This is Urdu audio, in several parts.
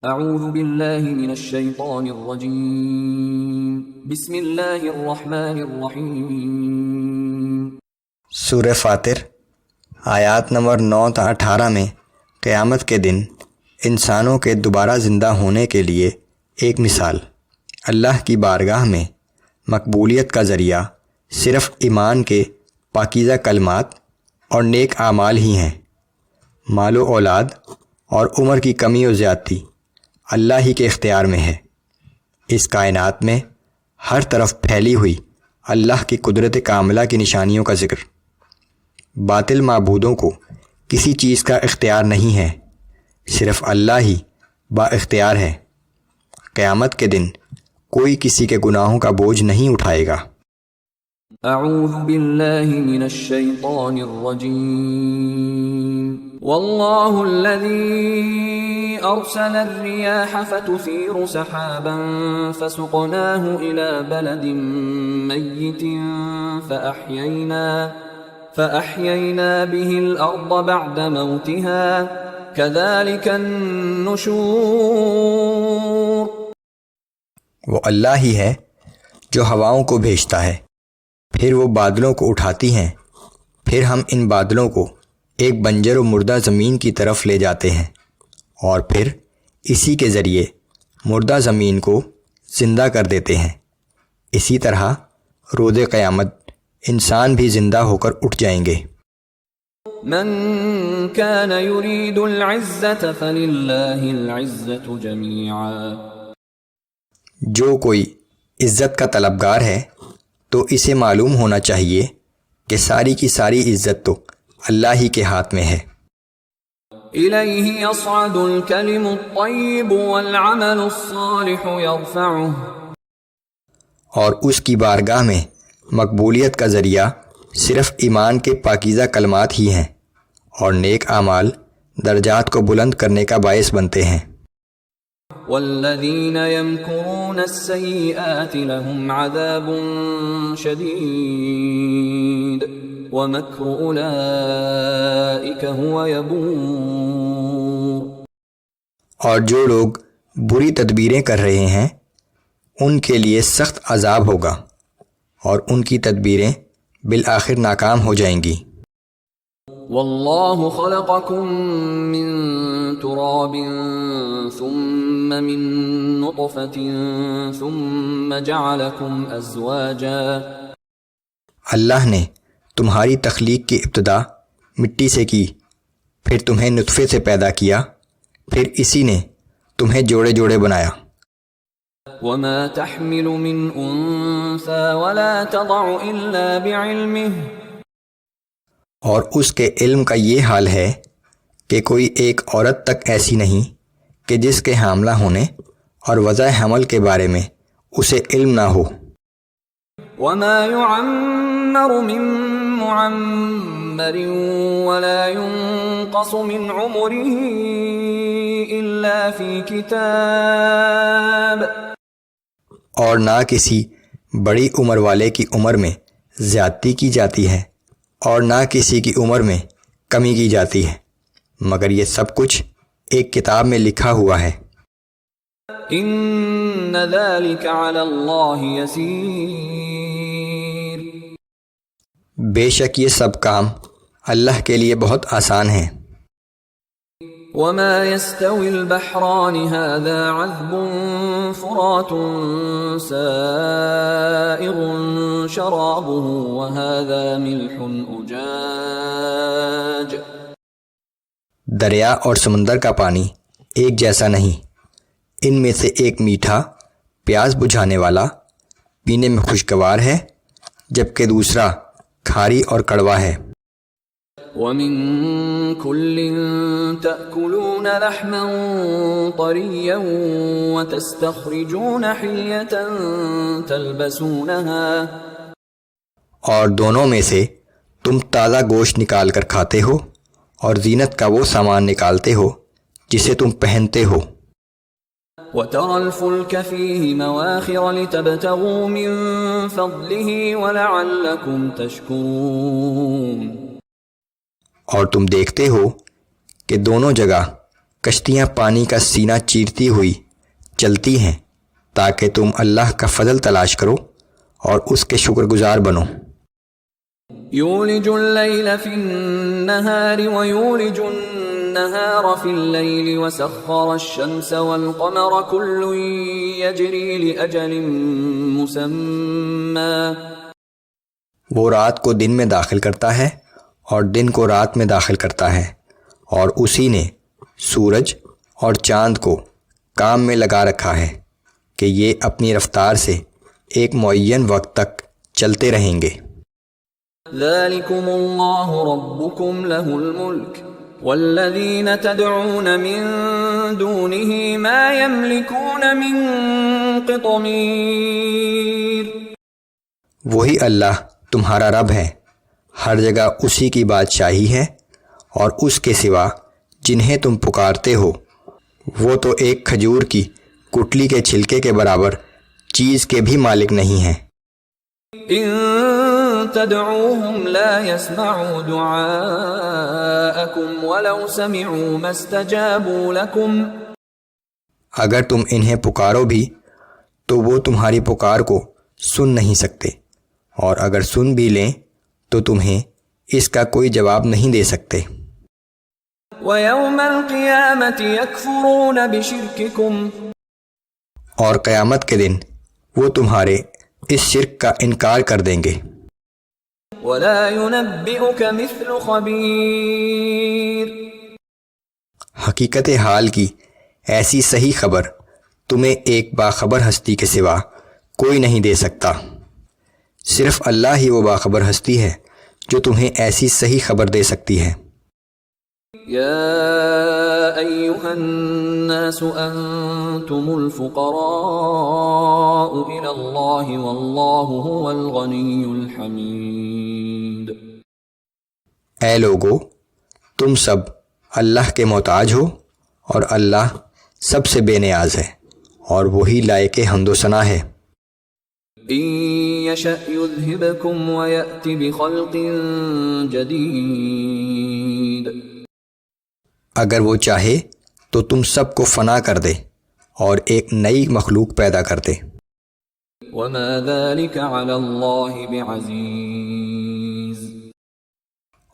اعوذ باللہ من الشیطان الرجیم بسم اللہ الرحمن الرحیم۔ سورہ فاطر آیات نمبر 9 تا 18 میں قیامت کے دن انسانوں کے دوبارہ زندہ ہونے کے لیے ایک مثال اللہ کی بارگاہ میں مقبولیت کا ذریعہ صرف ایمان کے پاکیزہ کلمات اور نیک اعمال ہی ہیں۔ مال و اولاد اور عمر کی کمی و زیادتی اللہ ہی کے اختیار میں ہے۔ اس کائنات میں ہر طرف پھیلی ہوئی اللہ کی قدرت کاملہ کی نشانیوں کا ذکر۔ باطل معبودوں کو کسی چیز کا اختیار نہیں ہے، صرف اللہ ہی با اختیار ہے۔ قیامت کے دن کوئی کسی کے گناہوں کا بوجھ نہیں اٹھائے گا۔ اعوذ باللہ من الشیطان الرجیم۔ واللہ الذی ارسل الریاح فتثیر سحابا فسقناہ الى بلد میت فأحیینا به الارض بعد موتها كذلك النشور۔ وہ اللہ ہی ہے جو ہواؤں کو بھیجتا ہے، پھر وہ بادلوں کو اٹھاتی ہیں، پھر ہم ان بادلوں کو ایک بنجر و مردہ زمین کی طرف لے جاتے ہیں، اور پھر اسی کے ذریعے مردہ زمین کو زندہ کر دیتے ہیں۔ اسی طرح روز قیامت انسان بھی زندہ ہو کر اٹھ جائیں گے۔ من كان يريد العزة فلله العزة جميعا۔ جو کوئی عزت کا طلبگار ہے تو اسے معلوم ہونا چاہیے کہ ساری کی ساری عزت تو اللہ ہی کے ہاتھ میں ہے۔ إليه يصعد الكلم الطيب والعمل الصالح يرفعه۔ اور اس کی بارگاہ میں مقبولیت کا ذریعہ صرف ایمان کے پاکیزہ کلمات ہی ہیں، اور نیک اعمال درجات کو بلند کرنے کا باعث بنتے ہیں۔ والذین یمکرون السیئات لهم عذاب شدید ومکر اولئک هو یبور۔ اور جو لوگ بری تدبیریں کر رہے ہیں ان کے لیے سخت عذاب ہوگا، اور ان کی تدبیریں بالآخر ناکام ہو جائیں گی۔ واللہ خلقکم من تراب ثم من نطفة ثم جعلکم ازواجا۔ اللہ نے تمہاری تخلیق کی ابتدا مٹی سے کی، پھر تمہیں نطفے سے پیدا کیا، پھر اسی نے تمہیں جوڑے جوڑے بنایا۔ وما تحمل من انثى ولا تضع الا بعلمه۔ اور اس کے علم کا یہ حال ہے کہ کوئی ایک عورت تک ایسی نہیں کہ جس کے حاملہ ہونے اور وضع حمل کے بارے میں اسے علم نہ ہو۔ وما يعمر من معمر ولا ينقص من عمره الا في كتاب۔ اور نہ کسی بڑی عمر والے کی عمر میں زیادتی کی جاتی ہے، اور نہ کسی کی عمر میں کمی کی جاتی ہے، مگر یہ سب کچھ ایک کتاب میں لکھا ہوا ہے۔ ان ذلك على اللہ یسیر۔ بے شک یہ سب کام اللہ کے لیے بہت آسان ہیں۔ وما يستوي البحران هذا عذب فرات سائغ شرابه وهذا ملح أجاج۔ دریا اور سمندر کا پانی ایک جیسا نہیں، ان میں سے ایک میٹھا پیاس بجھانے والا پینے میں خوشگوار ہے، جبکہ دوسرا کھاری اور کڑوا ہے۔ ومن كل تأكلون لحما طريا وتستخرجون حلية تلبسونها۔ اور دونوں میں سے تم تازہ گوشت نکال کر کھاتے ہو، اور زینت کا وہ سامان نکالتے ہو جسے تم پہنتے ہو۔ وترى الفلك فيه مواخر لتبتغوا من فضله ولعلكم تشكرون۔ اور تم دیکھتے ہو کہ دونوں جگہ کشتیاں پانی کا سینہ چیرتی ہوئی چلتی ہیں تاکہ تم اللہ کا فضل تلاش کرو اور اس کے شکر گزار بنو۔ یولج اللیل فی النہار ویولج النہار فی اللیل وسخر الشمس والقمر کل یجری لأجل مسمى۔ وہ رات کو دن میں داخل کرتا ہے اور دن کو رات میں داخل کرتا ہے، اور اسی نے سورج اور چاند کو کام میں لگا رکھا ہے کہ یہ اپنی رفتار سے ایک معین وقت تک چلتے رہیں گے۔ ذالکم اللہ ربکم لہ الملک والذین تدعون من دونہ ما یملکون من قطمیر۔ وہی اللہ تمہارا رب ہے، ہر جگہ اسی کی بادشاہی ہے، اور اس کے سوا جنہیں تم پکارتے ہو وہ تو ایک کھجور کی کٹلی کے چھلکے کے برابر چیز کے بھی مالک نہیں ہیں۔ ان تدعوهم لا يسمعوا دعاءكم ولو سمعوا ما استجابوا لكم۔ اگر تم انہیں پکارو بھی تو وہ تمہاری پکار کو سن نہیں سکتے، اور اگر سن بھی لیں تو تمہیں اس کا کوئی جواب نہیں دے سکتے۔ وَيَوْمَ الْقِيَامَةِ يَكْفُرُونَ بِشِرْكِكُمْ۔ اور قیامت کے دن وہ تمہارے اس شرک کا انکار کر دیں گے۔ وَلَا يُنَبِّئُكَ مِثْلُ خَبِيرٍ۔ حقیقت حال کی ایسی صحیح خبر تمہیں ایک باخبر ہستی کے سوا کوئی نہیں دے سکتا۔ صرف اللہ ہی وہ باخبر ہستی ہے جو تمہیں ایسی صحیح خبر دے سکتی ہے۔ یا ایھا الناس انتم الفقراء الی اللہ واللہ هو الغنی الحمید۔ اے لوگو، تم سب اللہ کے محتاج ہو اور اللہ سب سے بے نیاز ہے اور وہی لائق حمد و ثنا ہے۔ ان یشأ یذھبکم ویأتی بخلق جدید۔ اگر وہ چاہے تو تم سب کو فنا کر دے اور ایک نئی مخلوق پیدا کر دے۔ وما ذلك علی اللہ بعزیز۔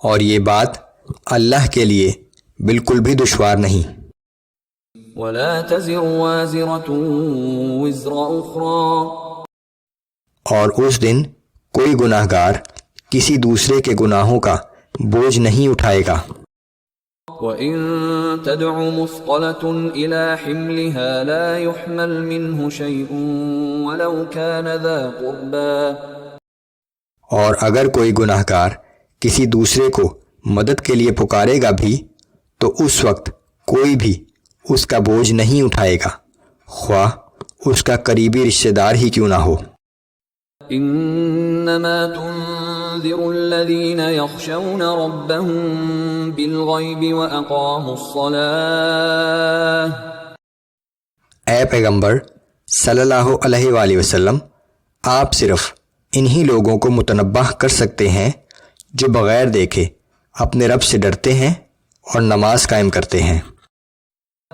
اور یہ بات اللہ کے لیے بالکل بھی دشوار نہیں۔ ولا تزر وازرة وزر اخرى۔ اور اس دن کوئی گناہ گار کسی دوسرے کے گناہوں کا بوجھ نہیں اٹھائے گا۔ وَإِن تَدْعُ مُثْقَلَةٌ إِلَى حِمْلِهَا لَا يُحْمَلْ مِنْهُ شَيْءٌ وَلَوْ كَانَ ذَا قُرْبَى۔ اور اگر کوئی گناہ گار کسی دوسرے کو مدد کے لیے پکارے گا بھی تو اس وقت کوئی بھی اس کا بوجھ نہیں اٹھائے گا، خواہ اس کا قریبی رشتہ دار ہی کیوں نہ ہو۔ انما تنذر الذین یخشون ربهم بالغیب واقاموا الصلاة۔ اے پیغمبر صلی اللہ علیہ وآلہ وسلم، آپ صرف انہی لوگوں کو متنبہ کر سکتے ہیں جو بغیر دیکھے اپنے رب سے ڈرتے ہیں اور نماز قائم کرتے ہیں۔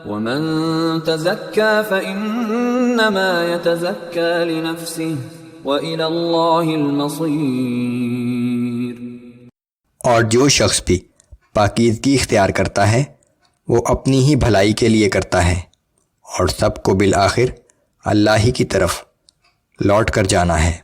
ومن تزکا فإنما يتزکا لنفسه وإلى اللہ المصیر۔ اور جو شخص بھی پاکیزگی اختیار کرتا ہے وہ اپنی ہی بھلائی کے لیے کرتا ہے، اور سب کو بالآخر اللہ ہی کی طرف لوٹ کر جانا ہے۔